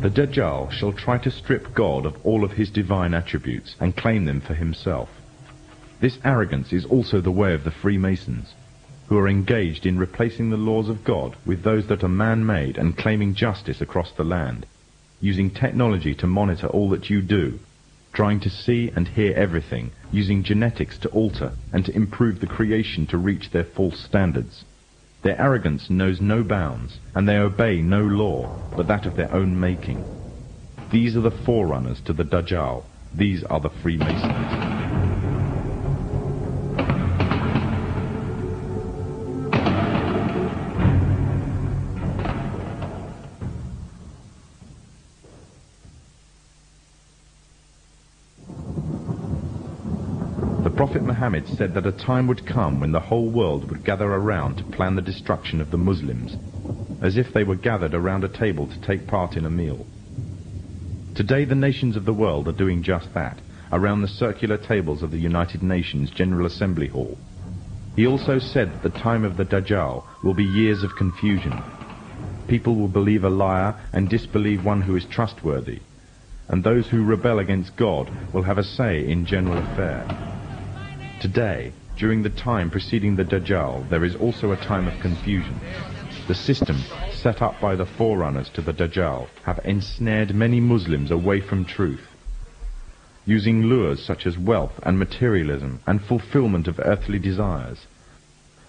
The Dajjal shall try to strip God of all of his divine attributes and claim them for himself. This arrogance is also the way of the Freemasons, who are engaged in replacing the laws of God with those that are man-made and claiming justice across the land, using technology to monitor all that you do, trying to see and hear everything, using genetics to alter and to improve the creation to reach their false standards. Their arrogance knows no bounds, and they obey no law but that of their own making. These are the forerunners to the Dajjal. These are the Freemasons. Prophet Muhammad said that a time would come when the whole world would gather around to plan the destruction of the Muslims, as if they were gathered around a table to take part in a meal. Today the nations of the world are doing just that, around the circular tables of the United Nations General Assembly Hall. He also said that the time of the Dajjal will be years of confusion. People will believe a liar and disbelieve one who is trustworthy, and those who rebel against God will have a say in general affairs. Today, during the time preceding the Dajjal, there is also a time of confusion. The system set up by the forerunners to the Dajjal have ensnared many Muslims away from truth, using lures such as wealth and materialism and fulfillment of earthly desires.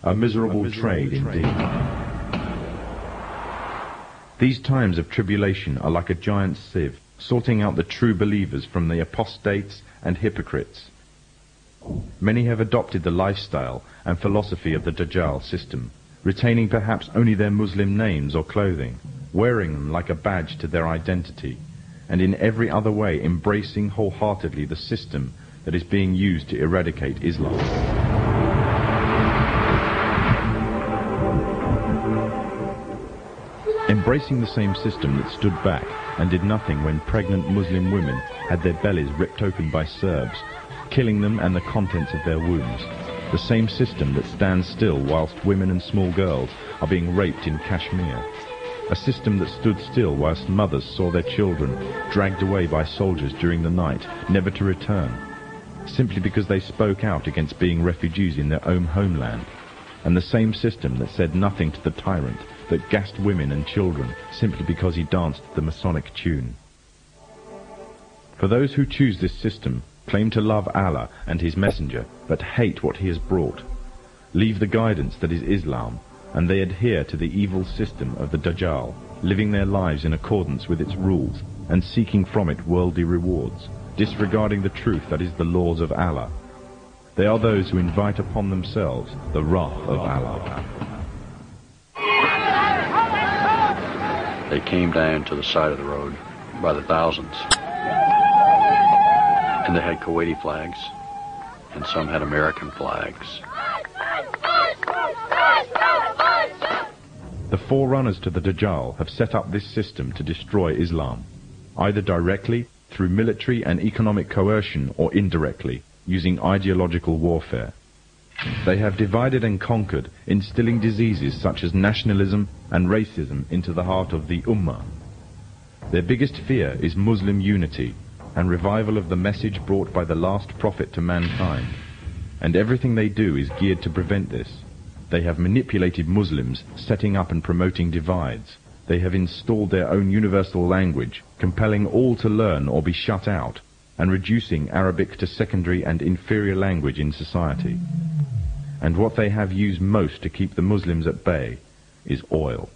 A miserable trade indeed. These times of tribulation are like a giant sieve, sorting out the true believers from the apostates and hypocrites. Many have adopted the lifestyle and philosophy of the Dajjal system, retaining perhaps only their Muslim names or clothing, wearing them like a badge to their identity, and in every other way embracing wholeheartedly the system that is being used to eradicate Islam. Embracing the same system that stood back and did nothing when pregnant Muslim women had their bellies ripped open by Serbs, killing them and the contents of their wombs. The same system that stands still whilst women and small girls are being raped in Kashmir. A system that stood still whilst mothers saw their children dragged away by soldiers during the night, never to return, simply because they spoke out against being refugees in their own homeland. And the same system that said nothing to the tyrant, that gassed women and children simply because he danced the Masonic tune. For those who choose this system, claim to love Allah and His Messenger, but hate what He has brought, leave the guidance that is Islam, and they adhere to the evil system of the Dajjal, living their lives in accordance with its rules, and seeking from it worldly rewards, disregarding the truth that is the laws of Allah. They are those who invite upon themselves the wrath of Allah. They came down to the side of the road by the thousands. And they had Kuwaiti flags, and some had American flags. The forerunners to the Dajjal have set up this system to destroy Islam, either directly, through military and economic coercion, or indirectly, using ideological warfare. They have divided and conquered, instilling diseases such as nationalism and racism into the heart of the Ummah. Their biggest fear is Muslim unity, and revival of the message brought by the last prophet to mankind. And everything they do is geared to prevent this. They have manipulated Muslims, setting up and promoting divides. They have installed their own universal language, compelling all to learn or be shut out, and reducing Arabic to secondary and inferior language in society. And what they have used most to keep the Muslims at bay is oil.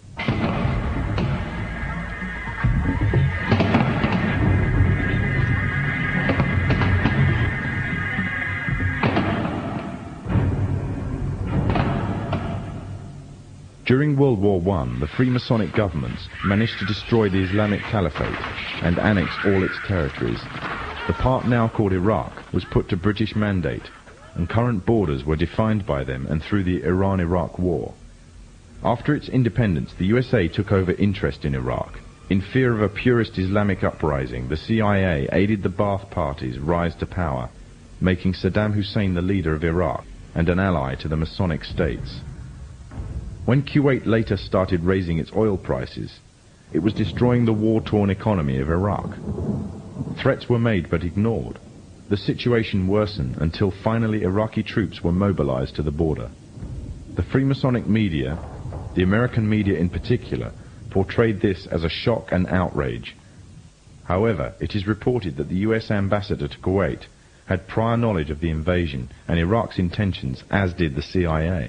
During World War I, the Freemasonic governments managed to destroy the Islamic Caliphate and annex all its territories. The part now called Iraq was put to British mandate, and current borders were defined by them and through the Iran-Iraq War. After its independence, the USA took over interest in Iraq. In fear of a purist Islamic uprising, the CIA aided the Ba'ath Party's rise to power, making Saddam Hussein the leader of Iraq and an ally to the Masonic states. When Kuwait later started raising its oil prices, it was destroying the war-torn economy of Iraq. Threats were made but ignored. The situation worsened until finally Iraqi troops were mobilized to the border. The Freemasonic media, the American media in particular, portrayed this as a shock and outrage. However, it is reported that the US ambassador to Kuwait had prior knowledge of the invasion and Iraq's intentions, as did the CIA.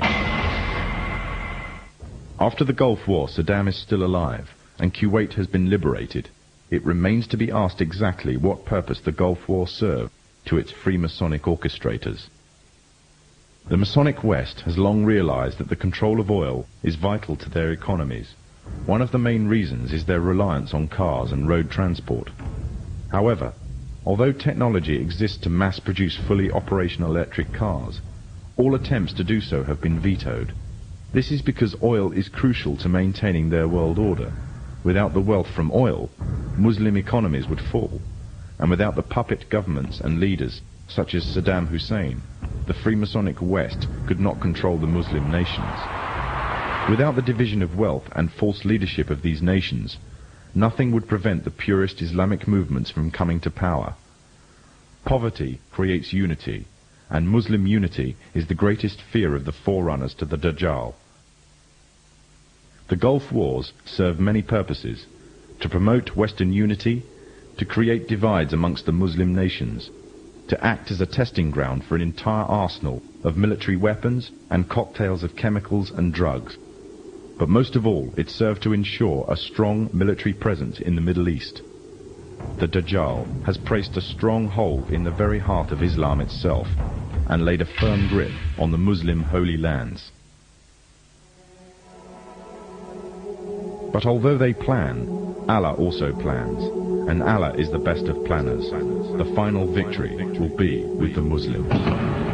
After the Gulf War, Saddam is still alive, and Kuwait has been liberated. It remains to be asked exactly what purpose the Gulf War served to its Freemasonic orchestrators. The Masonic West has long realized that the control of oil is vital to their economies. One of the main reasons is their reliance on cars and road transport. However, although technology exists to mass-produce fully operational electric cars, all attempts to do so have been vetoed. This is because oil is crucial to maintaining their world order. Without the wealth from oil, Muslim economies would fall, and without the puppet governments and leaders such as Saddam Hussein, the Freemasonic West could not control the Muslim nations. Without the division of wealth and false leadership of these nations, nothing would prevent the purist Islamic movements from coming to power. Poverty creates unity, and Muslim unity is the greatest fear of the forerunners to the Dajjal. The Gulf Wars serve many purposes: to promote Western unity, to create divides amongst the Muslim nations, to act as a testing ground for an entire arsenal of military weapons and cocktails of chemicals and drugs. But most of all, it served to ensure a strong military presence in the Middle East. The Dajjal has placed a strong hold in the very heart of Islam itself and laid a firm grip on the Muslim holy lands. But although they plan, Allah also plans, and Allah is the best of planners. The final victory will be with the Muslims.